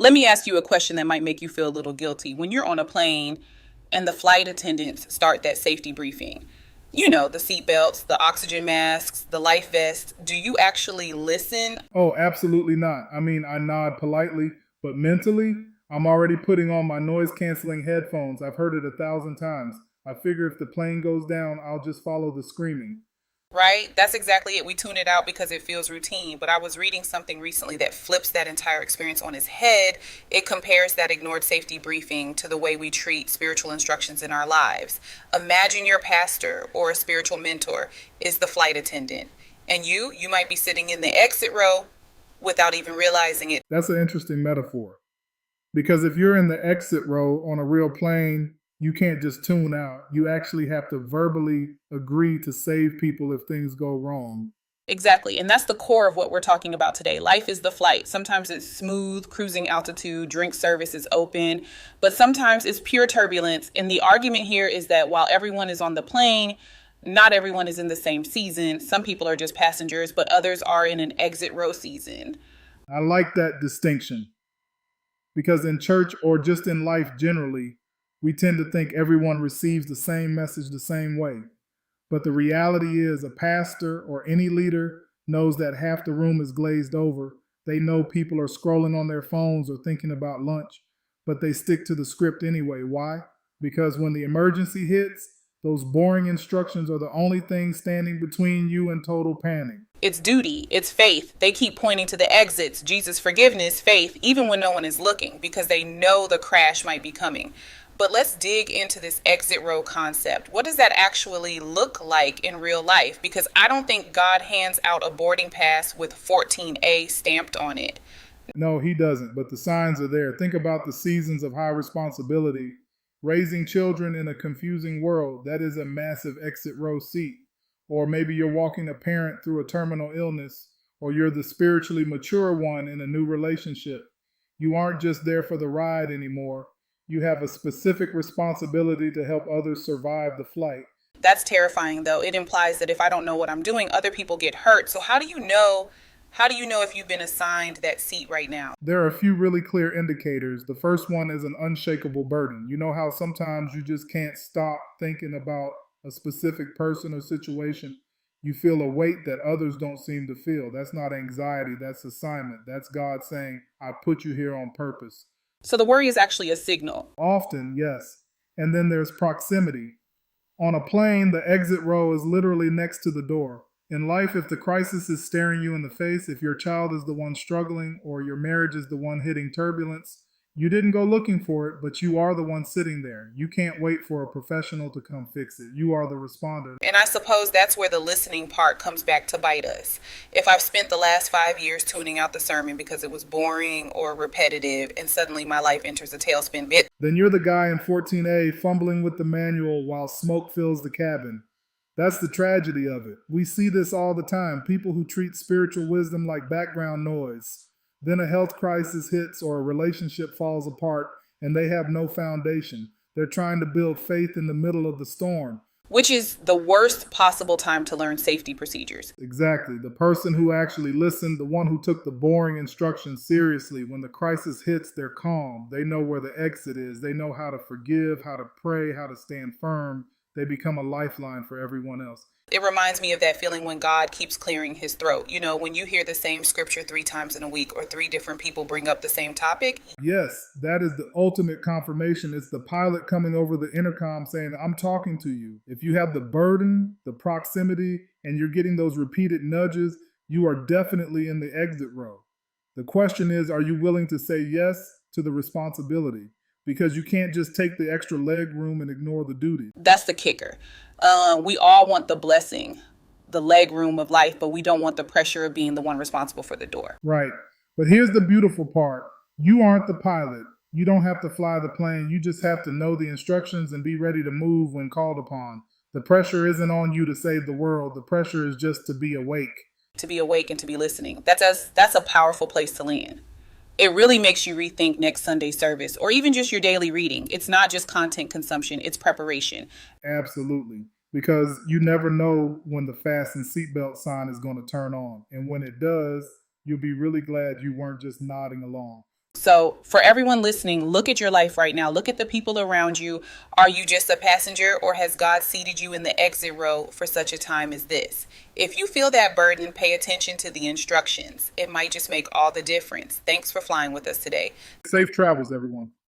Let me ask you a question that might make you feel a little guilty. When you're on a plane and the flight attendants start that safety briefing, you know, the seatbelts, the oxygen masks, the life vests, do you actually listen? Oh, absolutely not. I mean, I nod politely, but mentally, I'm already putting on my noise canceling headphones. I've heard it 1,000 times. I figure if the plane goes down, I'll just follow the screaming. Right? That's exactly it. We tune it out because it feels routine. But I was reading something recently that flips that entire experience on its head. It compares that ignored safety briefing to the way we treat spiritual instructions in our lives. Imagine your pastor or a spiritual mentor is the flight attendant, and you might be sitting in the exit row without even realizing it. That's an interesting metaphor. Because if you're in the exit row on a real plane, you can't just tune out. You actually have to verbally agree to save people if things go wrong. Exactly. And that's the core of what we're talking about today. Life is the flight. Sometimes it's smooth, cruising altitude, drink service is open, but sometimes it's pure turbulence. And the argument here is that while everyone is on the plane, not everyone is in the same season. Some people are just passengers, but others are in an exit row season. I like that distinction because in church or just in life generally, we tend to think everyone receives the same message the same way. But the reality is, a pastor or any leader knows that half the room is glazed over. They know people are scrolling on their phones or thinking about lunch, but they stick to the script anyway. Why? Because when the emergency hits, those boring instructions are the only thing standing between you and total panic. It's duty, it's faith. They keep pointing to the exits, Jesus' forgiveness, faith, even when no one is looking, because they know the crash might be coming. But let's dig into this exit row concept. What does that actually look like in real life? Because I don't think God hands out a boarding pass with 14A stamped on it. No, he doesn't, but the signs are there. Think about the seasons of high responsibility. Raising children in a confusing world, that is a massive exit row seat. Or maybe you're walking a parent through a terminal illness, or you're the spiritually mature one in a new relationship. You aren't just there for the ride anymore. You have a specific responsibility to help others survive the flight. That's terrifying though. It implies that if I don't know what I'm doing, other people get hurt. So how do you know? How do you know if you've been assigned that seat right now? There are a few really clear indicators. The first one is an unshakable burden. You know how sometimes you just can't stop thinking about a specific person or situation? You feel a weight that others don't seem to feel. That's not anxiety, that's assignment. That's God saying, I put you here on purpose. So the worry is actually a signal. Often, yes. And then there's proximity. On a plane, the exit row is literally next to the door. In life, if the crisis is staring you in the face, if your child is the one struggling or your marriage is the one hitting turbulence, you didn't go looking for it, but you are the one sitting there. You can't wait for a professional to come fix it. You are the responder. And I suppose that's where the listening part comes back to bite us. If I've spent the last 5 years tuning out the sermon because it was boring or repetitive, and suddenly my life enters a tailspin bit, Then you're the guy in 14A fumbling with the manual while smoke fills the cabin. That's the tragedy of it. We see this all the time. People who treat spiritual wisdom like background noise. Then a health crisis hits or a relationship falls apart and they have no foundation. They're trying to build faith in the middle of the storm. which is the worst possible time to learn safety procedures. Exactly. The person who actually listened, the one who took the boring instructions seriously, when the crisis hits, they're calm. They know where the exit is. They know how to forgive, how to pray, how to stand firm. They become a lifeline for everyone else. It reminds me of that feeling when God keeps clearing his throat. You know, when you hear the same scripture 3 times in a week or 3 different people bring up the same topic. Yes, that is the ultimate confirmation. It's the pilot coming over the intercom saying, I'm talking to you. If you have the burden, the proximity, and you're getting those repeated nudges, you are definitely in the exit row. The question is, are you willing to say yes to the responsibility? Because you can't just take the extra leg room and ignore the duty. That's the kicker. We all want the blessing, the leg room of life, but we don't want the pressure of being the one responsible for the door. Right. But here's the beautiful part. You aren't the pilot. You don't have to fly the plane. You just have to know the instructions and be ready to move when called upon. The pressure isn't on you to save the world. The pressure is just to be awake. To be awake and to be listening. That's a powerful place to land. It really makes you rethink next Sunday service or even just your daily reading. It's not just content consumption, it's preparation. Absolutely. Because you never know when the fasten seatbelt sign is going to turn on. And when it does, you'll be really glad you weren't just nodding along. So for everyone listening, look at your life right now. Look at the people around you. Are you just a passenger, or has God seated you in the exit row for such a time as this? If you feel that burden, pay attention to the instructions. It might just make all the difference. Thanks for flying with us today. Safe travels, everyone.